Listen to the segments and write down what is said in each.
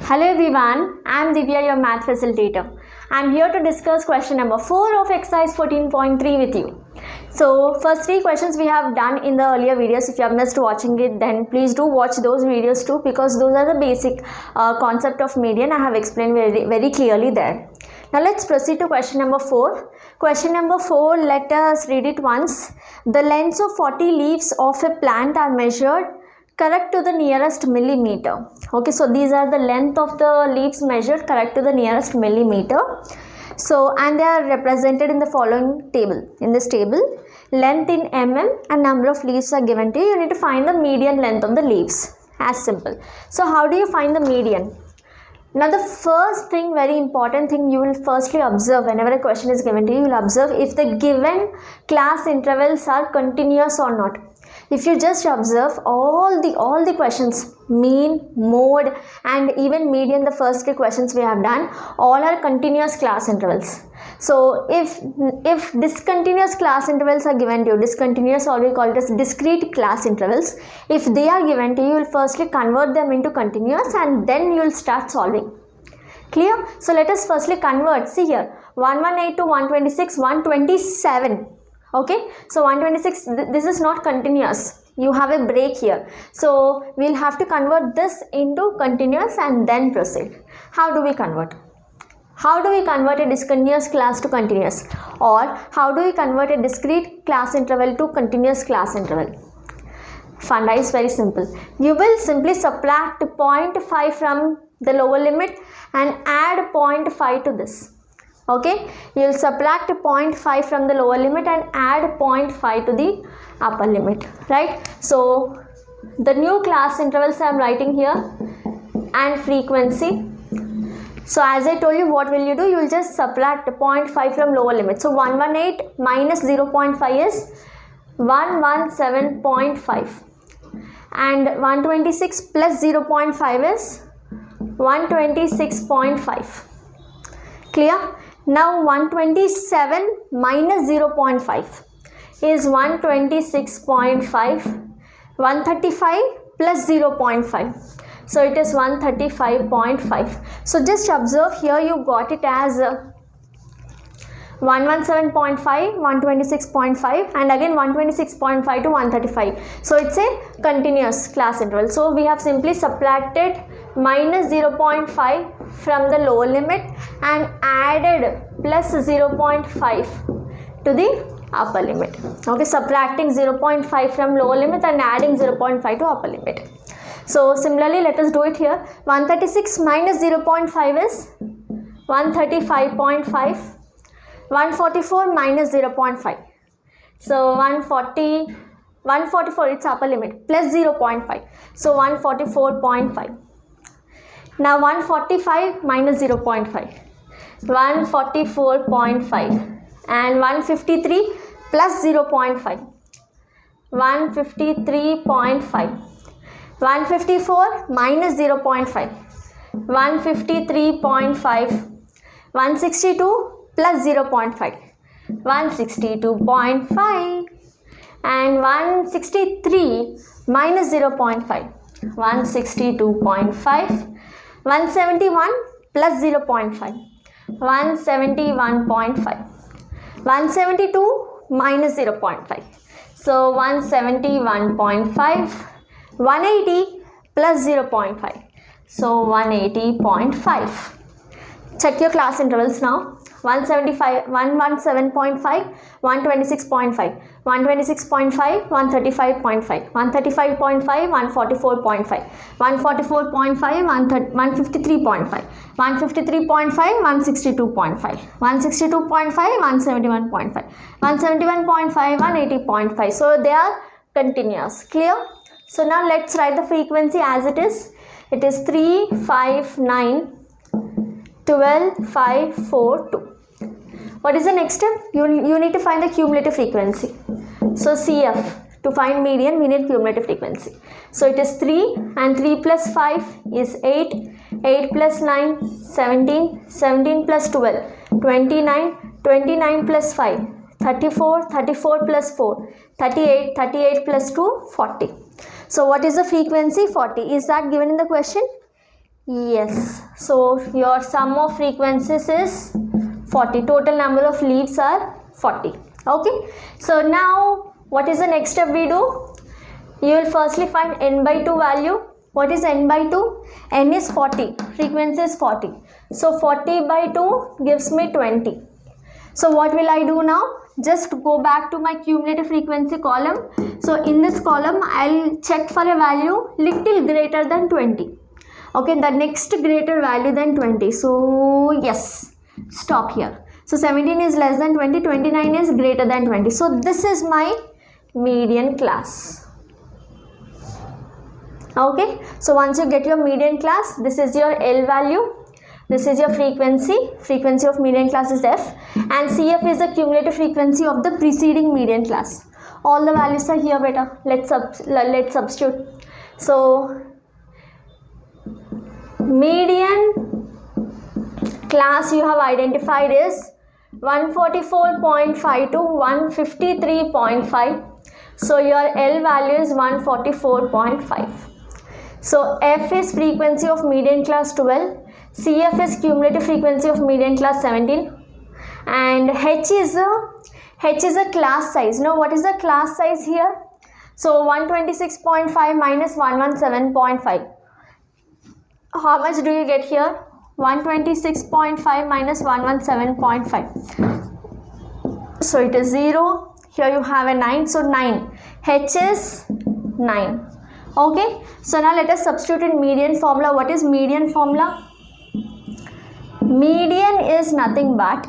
Hello everyone, I am Divya, your math facilitator. I am here to discuss question number 4 of exercise 14.3 with you. So first 3 questions we have done in the earlier videos. If you have missed watching it, then please do watch those videos too, because those are the basic concept of median I have explained very clearly there. Now let's proceed to question number 4. Question number 4, let us read it once. The lengths of 40 leaves of a plant are measured correct to the nearest millimeter. Okay, so these are the length of the leaves measured correct to the nearest millimeter. So, and they are represented in the following table. In this table, length in mm and number of leaves are given to you. You need to find the median length of the leaves. As simple. So, how do you find the median? Now, the first thing, very important thing, you will firstly observe whenever a question is given to you, you will observe if the given class intervals are continuous or not. If you just observe all the questions, mean, mode and even median, the first 3 questions we have done, all are continuous class intervals. So if discontinuous class intervals are given to you, discontinuous, or we call it as discrete class intervals, if they are given to you, you will firstly convert them into continuous and then you will start solving. Clear? So let us firstly convert. See here, 118 to 126, 127. Okay, so 126, this is not continuous. You have a break here. So we'll have to convert this into continuous and then proceed. How do we convert? How do we convert a discontinuous class to continuous? Or how do we convert a discrete class interval to continuous class interval? Funda is very simple. You will simply subtract 0.5 from the lower limit and add 0.5 to this. Okay, you will subtract 0.5 from the lower limit and add 0.5 to the upper limit, right? So the new class intervals I am writing here and frequency. So as I told you, what will you do? You will just subtract 0.5 from lower limit. So 118 minus 0.5 is 117.5 and 126 plus 0.5 is 126.5. Clear? Now 127 minus 0.5 is 126.5, 135 plus 0.5. So it is 135.5. So just observe here, you got it as 117.5, 126.5 and again 126.5 to 135. So it's a continuous class interval. So we have simply subtracted minus 0.5 from the lower limit and added plus 0.5 to the upper limit. Okay, subtracting 0.5 from lower limit and adding 0.5 to upper limit. So similarly, let us do it here. 136 minus 0.5 is 135.5. 144 minus 0.5. So 144 it's upper limit plus 0.5. So 144.5. Now 145 minus 0.5. 144.5 and 153 plus 0.5. 153.5. 154 minus 0.5. 153.5. 162 plus 0.5, 162.5 and 163 minus 0.5, 162.5, 171 plus 0.5, 171.5, 172 minus 0.5, so 171.5, 180 plus 0.5, so 180.5. Check your class intervals now. 175, 117.5, 126.5, 126.5, 135.5, 135.5, 144.5, 144.5, 153.5, 153.5, 162.5, 162.5, 171.5, 171.5, 180.5. So they are continuous. Clear? So now let's write the frequency as it is. It is 3, 5, 9, 12, 5, 4, 2. What is the next step? You need to find the cumulative frequency. So CF, to find median, we need cumulative frequency. So it is 3 and 3 plus 5 is 8, 8 plus 9, 17, 17 plus 12, 29, 29 plus 5, 34, 34 plus 4, 38, 38 plus 2, 40. So what is the frequency? 40. Is that given in the question? Yes. So your sum of frequencies is 40. Total number of leaves are 40. Okay. So now what is the next step we do? You will firstly find n by 2 value. What is n by 2? N is 40. Frequency is 40. So 40 by 2 gives me 20. So what will I do now? Just go back to my cumulative frequency column. So in this column, I'll check for a value little greater than 20. Okay, the next greater value than 20. So yes, stop here. So 17 is less than 20, 29 is greater than 20. So this is my median class. Okay, so once you get your median class, this is your L value. This is your frequency of median class is F, and CF is the cumulative frequency of the preceding median class. All the values are here, beta. Let's substitute. So median class you have identified is 144.5 to 153.5. So your L value is 144.5. So F is frequency of median class 12. CF is cumulative frequency of median class 17, and H is a class size. Now what is the class size here? So 126.5 minus 117.5. How much do you get here? 126.5 minus 117.5. So it is 0. Here you have a 9. So 9. H is 9. Okay. So now let us substitute in median formula. What is median formula? Median is nothing but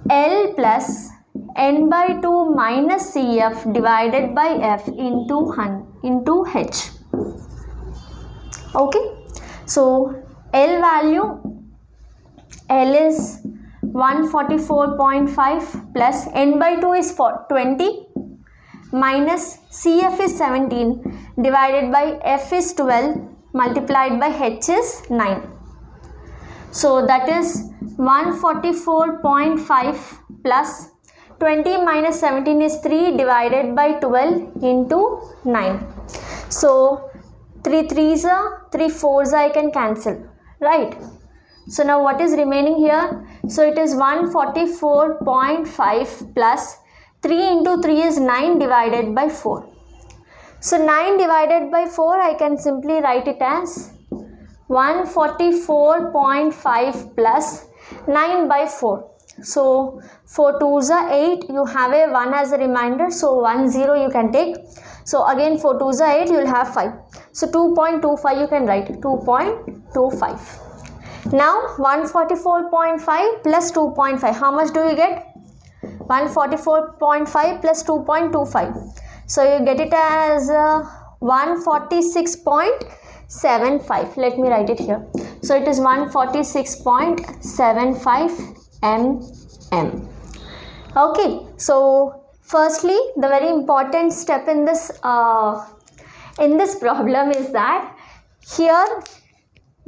L plus n by 2 minus CF divided by F into H. Okay, so L value, L is 144.5 plus n by 2 is 20 minus CF is 17 divided by F is 12 multiplied by H is 9. So that is 144.5 plus 20 minus 17 is 3 divided by 12 into 9. So 3 3s are 3 4s I can cancel, right? So now what is remaining here? So it is 144.5 plus 3 into 3 is 9 divided by 4. So 9 divided by 4 I can simply write it as 144.5 plus 9 by 4. So 4 2s are 8. You have a 1 as a reminder. So 1 0 you can take. So again 4 2s are 8. You will have 5. So 2.25 you can write 2.25. Now 144.5 plus 2.5. How much do you get? 144.5 plus 2.25. So you get it as 146.75. Let me write it here. So it is 146.75 mm. Okay, so firstly the very important step in this problem is that here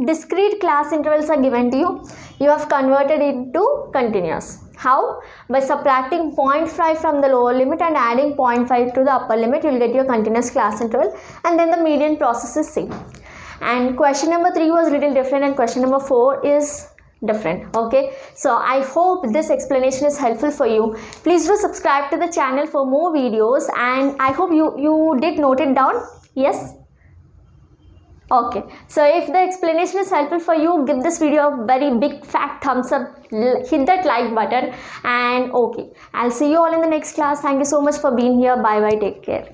discrete class intervals are given to you. You have converted it into continuous. How? By subtracting 0.5 from the lower limit and adding 0.5 to the upper limit, you will get your continuous class interval, and then the median process is same. And question number 3 was little different, and question number 4 is different. Okay, so I hope this explanation is helpful for you. Please do subscribe to the channel for more videos, and I hope you did note it down. Yes. Okay, so if the explanation is helpful for you, give this video a very big fat thumbs up, hit that like button, and okay, I'll see you all in the next class. Thank you so much for being here. Bye bye, take care.